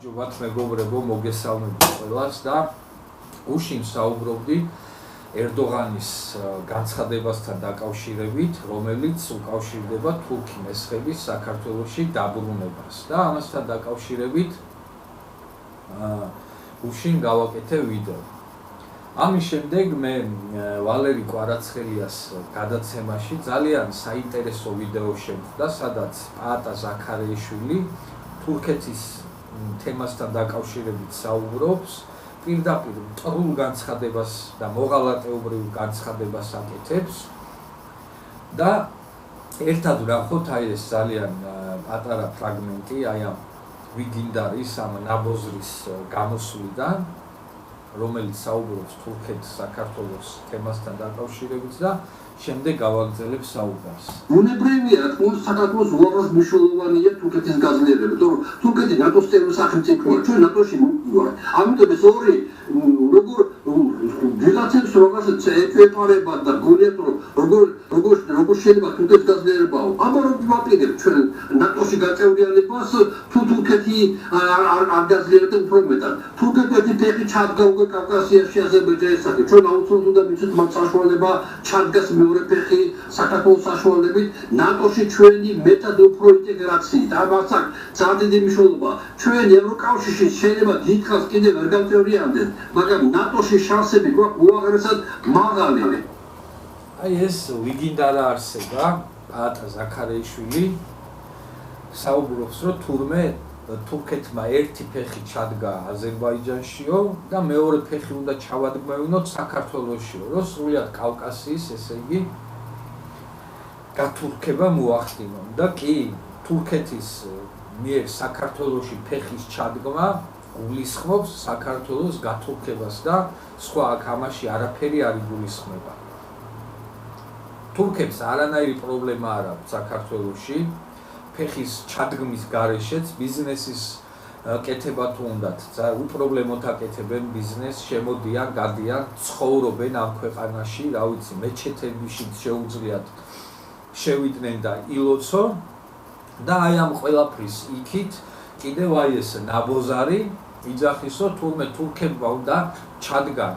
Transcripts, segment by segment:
ჯობათ მეგობრებო, მოგესალმებით ყველას და გუშინ საუბრობდი ერდოღანის განცხადებასთან დაკავშირებით, რომელიც უკავშირდება თურქი მესხების საქართველოში დაბრუნებას და ამასთან დაკავშირებით გუშინ გავაკეთე ვიდეო. ამის შემდეგ მე ვალერი კვარაცხელიას გადაცემაში ძალიან საინტერესო ვიდეო შემხვდა, სადაც პაატა ზაქარეიშვილი თურქეთის თემასთან დაკავშირებით საუბრობს, პირდაპირ მტრულ განცხადებას და მოღალატეობრივ განცხადებას აკეთებს და ერთად ვნახოთ აი ეს ძალიან პატარა ფრაგმენტი აი ამ ვიგინდარის ამ ნაბოზრის გამოსვლიდან, რომელიც საუბრობს თურქეთ-საქართველოს თემასთან დაკავშირებით და შემდეგ გავაგრძელებ საუბარს. უნებრივია, რომ საქართველოს უაღრეს მნიშვნელოვანია თურქეთის გაძლიერება, იმიტომ რომ თურქეთი ნატოს წევრი სახელმწიფოა, ჩვენ ნატოში ვართ. ამიტომ ეს ორი როგორ ვიღაცებს რომელსაც ეპარება და გონიათ რომ როგორ შეიძლება თურქეთის გაძლიერებაო. ამიტომ ვაპირებ ჩვენ ნატოში გაწევრიანებას თუ თურქეთი არ გაძლიერდა უფრო მეტად. თურქეთი ფეხი ჩადგა უკვე კავკასიაში, აზერბაიჯანში. ჩვენ აუცილებლად უნდა ვიცით მათ საშუალება ჩადგას მეორე ფეხი საქართველოს საშუალებით ნატოში ჩვენი მეტად უფრო ინტეგრაციით. ამას აქვს ძალიან დიდი მნიშვნელობა. ჩვენ ევროკავშირში შეიძლება დიდხანს კიდევ ვერ გავწევრიანდეთ, მაგრამ ნატოში შანსები გვაქვს უაღრესად მაღალი. აი ეს ვიგინდარა არსება, პაატა ზაქარეიშვილი საუბრობს, რომ თურქეთმა ერთი ფეხი ჩადგა აზერბაიჯანშიო და მეორე ფეხი უნდა ჩავადგმევინოთ საქართველოსშიო, რომ სრულად კავკასიის, ესე იგი, გათურქება მოახდინონ და კი თურქეთის მიერ საქართველოში ფეხის ჩადგმა გულისხმობს საქართველოს გათურქებას და სხვა აქ ამაში არაფერი არ იგულისხმება. თურქებს არანაირი პრობლემა არ აქვს საქართველოში ფეხის ჩადგმის გარეშეც ბიზნესის კეთება თუ უნდათ, უპრობლემოდ აკეთებენ ბიზნესს, შემოდიან, გადიან, ცხოვრობენ ამ ქვეყანაში, რა ვიცი, მეჩეთებში შეუძლიათ შევიდნენ და ილოცო და აი ამ ყველაფრის იქით კიდევ აი ეს ნაბოზარი იძახისო თურმე თურქებმა უნდა ჩადგან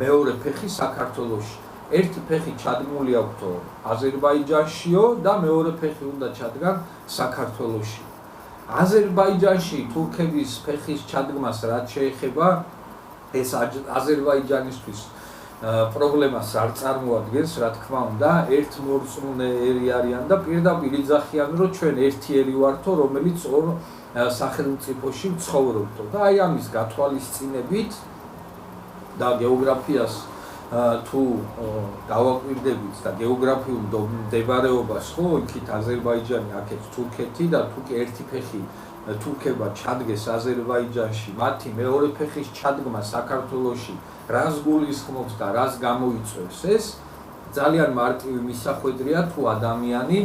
მეორე ფეხი საქართველოში. ერთი ფეხი ჩადგმული აქვთო აზერბაიჯანშიო და მეორე ფეხი უნდა ჩადგან საქართველოში. აზერბაიჯანში თურქების ფეხის ჩადგმას რაც შეეხება, ეს აზერბაიჯანისთვის პრობლემას არ წარმოადგენს, რა თქმა უნდა, ერთმორწმუნეები არიან და პირდაპირ იძახიან, რომ ჩვენ ერთიერი ვართო, რომელიც ორ სახელმწიფოში ვცხოვრობთო და აი ამის გათვალისწინებით და გეოგრაფიას თუ გავაკვირდებით და გეოგრაფიულ მდებარეობას, ხო, იქით აზერბაიჯანი, აქეთ თურქეთი და თუ კი ერთი ფეხი თურქებმა ჩადგეს აზერბაიჯანში, მათი მეორე ფეხის ჩადგმა საქართველოში რას გულისხმობს და რას გამოიწვევს, ეს ძალიან მარტივი მისახვედრია თუ ადამიანი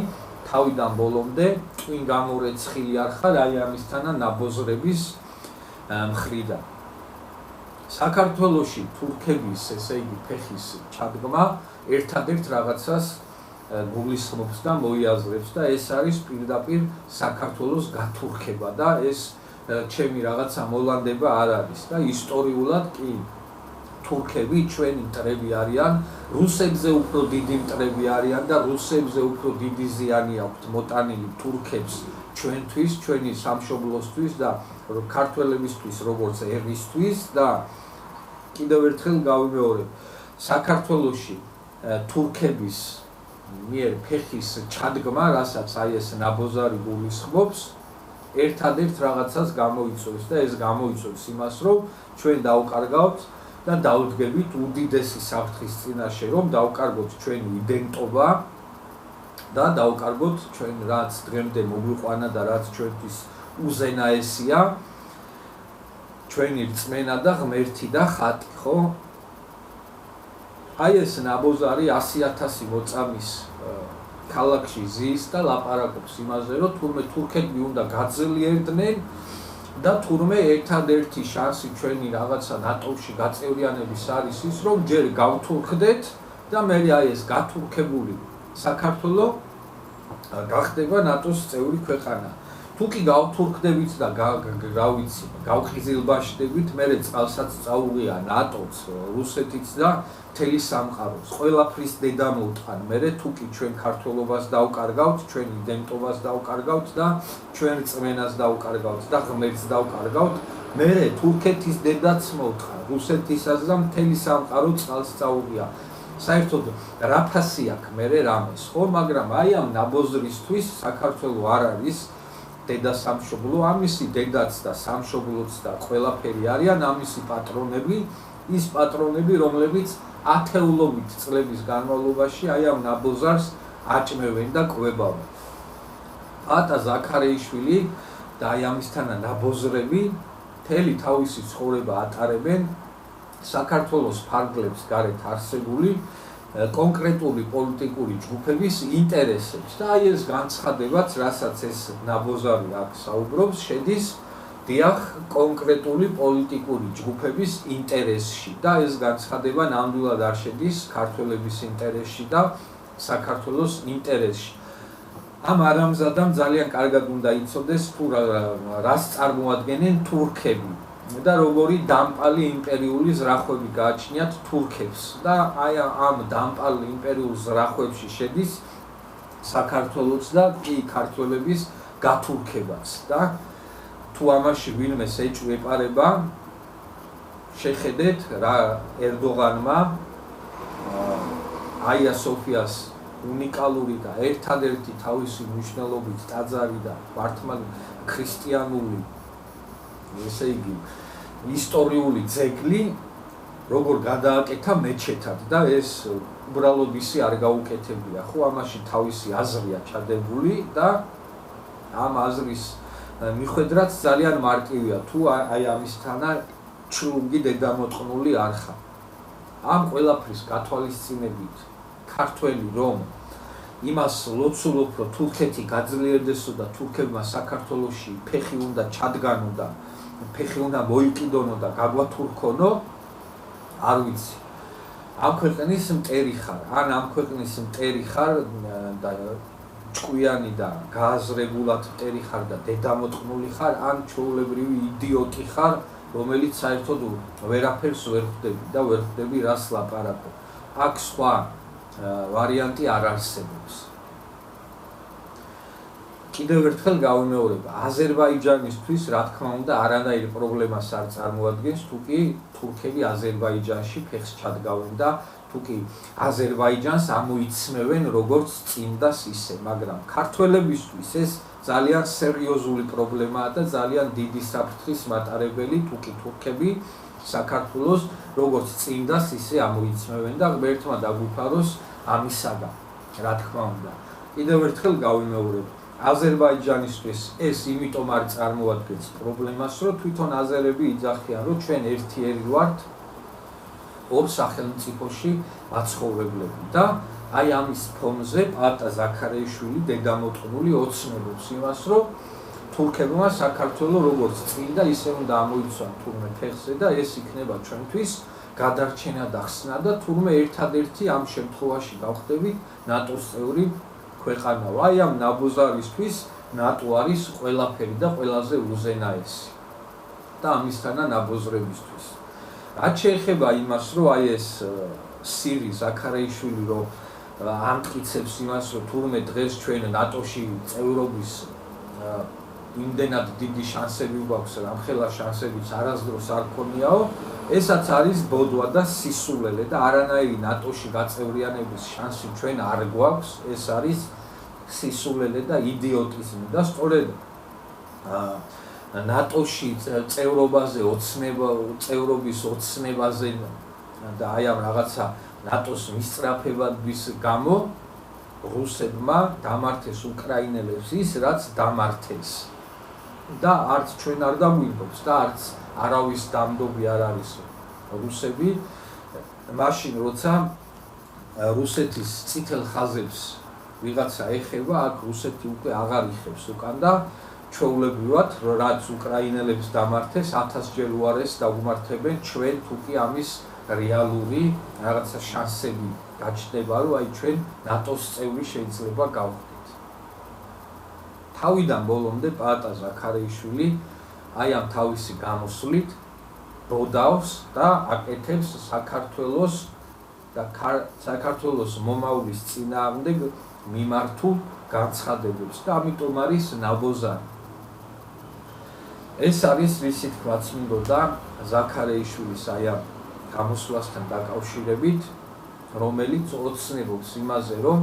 თავიდან ბოლომდე ტვინ გამორეცხილი არ ხარ აი ამისთანა ნაბოზრების მხრიდან. საქართველოში თურქების, ესე იგი, ფეხის ჩადგმა ერთადერთ რაღაცას გულისხმობს და მოიაზრებს და ეს არის პირდაპირ საქართველოს გათურქება და ეს ჩემი რაღაცა მოლანდება არ არის და ისტორიულად კი თურქები ჩვენი მტრები არიან, რუსებზე უფრო დიდი მტრები არიან და რუსებზე უფრო დიდი ზიანი აქვთ მოტანილი თურქებს ჩვენთვის, ჩვენი სამშობლოსთვის და ქართველებისთვის როგორც ერისთვის და კიდევ ერთხელ გავიმეორებ, საქართველოში თურქების მიერ ფეხის ჩადგმა, რასაც აი ეს ნაბოზარი გულისხმობს, ერთადერთ რაღაცას გამოიწვევს და ეს გამოიწვევს იმას, რომ ჩვენ დავკარგავთ და დავდგებით უდიდესი საფრთხის წინაშე, რომ დავკარგოთ ჩვენი იდენტობა და დავკარგოთ ჩვენ რაც დღემდე მოგვიყვანა და რაც ჩვენთვის უზენაესია, ჩვენი რწმენა და ღმერთი და ხატი, ხო? აი ეს ნაბოზარი 100,000 მოწამის ქალაქში ზის და ლაპარაკობს იმაზე, რომ თურმე თურქები უნდა გაძლიერდნენ და თურმე ერთადერთი შანსი ჩვენი რაღაცა ნატოში გაწევრიანების არის ის, რომ ჯერ გავთურქდეთ და მე აი ეს გათურქებული საქართველო გახდება ნატოს წევრი ქვეყანა. თუ კი გავთურქდებით და რა ვიცი, გავხიზილბაშდებით, მე წყალსაც წაუღია ნატოც, რუსეთიც და მთელი სამყაროს. ყველაფრის დედა მოვტყან. მე თუ კი ჩვენ ქართველობას დავკარგავთ, ჩვენ იდენტობას დავკარგავთ და ჩვენ წმენას დავკარგავთ და ღმერთს დავკარგავთ, მე თურქეთის დედაც მოვტყან. რუსეთისაც და მთელი სამყარო წყალს წაუღია. საერთოდ რა ფასი აქვს მე რამეს, ხო, მაგრამ აი ამ ნაბოზრისთვის საქართველო არ არის დედა სამშობლო, ამისი დედაც და სამშობლოც და ყველაფერი არიან ამისი პატრონები, ის პატრონები, რომლებიც ათეულობით წლების განმავლობაში აი ამ ნაბოზარს აჭმევენ და კვებავენ. ატა ზაქარეიშვილი და აი ამისთანა ნაბოზრები მთელი თავისი ცხოვრება ატარებენ საქართველოს ფარგლებს გარეთ არსებული კონკრეტული პოლიტიკური ჯგუფების ინტერესებს და აი ეს განცხადებაც, რასაც ეს ნაბოზარი აქ საუბრობს, შედის დიახ კონკრეტული პოლიტიკური ჯგუფების ინტერესში და ეს განცხადება ნამდვილად არ შედის ქართველების ინტერესში და საქართველოს ინტერესში. ამ არამზადამ ძალიან კარგად უნდა იცოდეს თუ რას წარმოადგენენ თურქები და როგორი დამპალი იმპერიული ზრახვები გააჩნიათ თურქებს და აი ამ დამპალ იმპერიულ ზრახვებში შედის საქართველოს და კი ქართველების გათურქებაც და თუ ამაში ვინმეს ეჭვი ეპარება, შეხედეთ რა ერდოღანმა აია სოფიას უნიკალური და ერთადერთი თავისი მნიშვნელობით ტაძარი და მართლმადიდებლური ქრისტიანული, ესე იგი, ისტორიული ძეგლი როგორ გადააკეთა მეჩეთად და ეს უბრალოდ ისი არ გაუკეთებია, ხო, ამაში თავისი აზრია ჩადებული და ამ აზრის მიხედვაც ძალიან მარტივია თუ აი ამისთანა ჩლუნგი დედამოწყნული არ ხარ. ამ ყველაფრის გათვალისწინებით ქართველი რომ იმას ლოცულობ რომ თურქეთი გაძლიერდესო და თურქებმა საქართველოში ფეხი უნდა ჩადგანო და ფეხი უნდა მოიკიდონო და გაგვათურქონო, არ ვიცი. ამ ქვეყნის მტერი ხარ, ან ამ ქვეყნის მტერი ხარ და ჭკვიანი და გააზრებულად მტერი ხარ და დედამოწყნული ხარ, ან ჩვეულებრივი იდიოტი ხარ, რომელიც საერთოდ ვერაფერს ვერ ხვდები და ვერ ხვდები რას ლაპარაკობ. აქ სხვა ვარიანტი არ არსებობს. კიდევ ერთხელ გავიმეორებ, აზერბაიჯანისთვის რა თქმა უნდა არანაირ პრობლემას არ წარმოადგენს, თუ კი თურქები აზერბაიჯანში ფეხს ჩადგავენ და თუ კი აზერბაიჯანს ამოიცმევენ როგორც წინდას ისე, მაგრამ ქართველებისთვის ეს ძალიან სერიოზული პრობლემაა და ძალიან დიდი საფრთხის მატარებელი, თუ კი თურქები საქართველოს როგორც წინდას ისე ამოიცმევენ და ღმერთმა დაგვიფაროს ამისაგან, რა თქმა უნდა. კიდევ ერთხელ გავიმეორებ, აზერბაიჯანისთვის ეს იმიტომ არ წარმოადგენს პრობლემას, რომ თვითონ აზერები იძახიან, რომ ჩვენ ერთიერი ვართ ორ სახელმწიფოში მაცხოვრებლები და აი ამის ფონზე პატა ზაქარეიშვილი დედამოწყნული ოცნებობს იმას, რომ თურქებმა საქართველოს როგორც წინდა ისე უნდა ამოიცვან თურმე ფეხზე და ეს იქნება ჩვენთვის გადარჩენა და ხსნა და თურმე ერთადერთი ამ შემთხვევაში გავხდებით ნატოს წევრი ქვეყანა. აი ამ ნაბოზარისთვის ნატო არის ყველაფერი და ყველაზე უზენაესი და ამისთანა ნაბოზრებისთვის. რაც შეეხება იმას, რომ აი ეს სირი ზაქარეიშვილი რომ ამტკიცებს იმას, რომ თურმე დღეს ჩვენ ნატოში წევრობის იმდენად დიდი შანსები გვაქვს, რამხელა შანსებიც არასდროს არ ქონიაო, ესაც არის ბოდვა და სისულელე და არანაირი ნატოში გაწევრიანების შანსი ჩვენ არ გვაქვს, ეს არის სისულელე და იდიოტიზმი და სწორედ ნატოში წევრობაზე წევრობის ოცნებაზე და აი ამ რაღაცა ნატოს მისწრაფებების გამო რუსებმა დამართეს უკრაინელებს ის, რაც დამართეს. და არც ჩვენ არ დაგვირგვებს და არც არავის დამდობი არ არის რუსები. მაშინ როცა რუსეთის წითელ ხაზებს ვიღაცა ეხება, აქ რუსეთი უკვე აღარ იხებს უკან და ჩვეულებრივად რაც უკრაინელებს დამართეს 1000-ჯერ უარეს დაგვმართებენ ჩვენ თუ კი ამის რეალური რაღაცა შანსები გაჩნდება, რომ აი ჩვენ ნატოს წევრი შეიძლება გავხდეთ. თავიდან ბოლომდე პაატა ზაქარეიშვილი აი ამ თავისი გამოსვლით ბოდავს და აკეთებს საქართველოს და საქართველოს მომავლის წინააღმდეგ მიმართულ განცხადებებს და ამიტომ არის ნაბოზარი. ეს არის რისი თქმაც მინდოდა ზაქარეიშვილის აი ამ გამოსვლასთან დაკავშირებით, რომელიც ოცნებობს იმაზე, რომ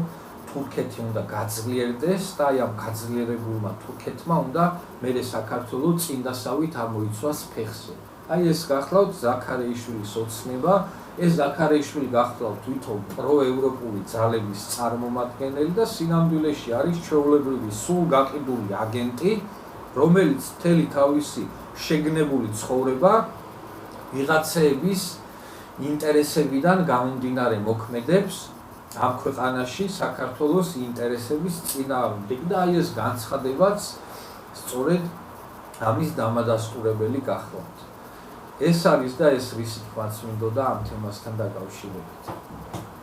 თურქეთი უნდა გაძლიერდეს და აი ამ გაძლიერებულმა თურქეთმა უნდა მერე საქართველოს წინდასავით ამოიცვას ფეხზე. აი ეს გახლავთ ზაქარეიშვილის ოცნება, ეს ზაქარეიშვილი გახლავთ თვითონ პროევროპული ძალების წარმომადგენელი და სინამდვილეში არის ჩვეულებრივი სულ გაყიდული აგენტი, რომელიც მთელი თავისი შეგნებული ცხოვრება ვიღაცეების ინტერესებიდან გამომდინარე მოქმედებს ამ ქვეყანაში საქართველოს ინტერესების წინააღმდეგ და აი ეს განცხადებაც სწორედ ამის დამადასტურებელი გახლავთ. ეს არის და ეს რისი თქმაც მინდოდა ამ თემასთან დაკავშირებით.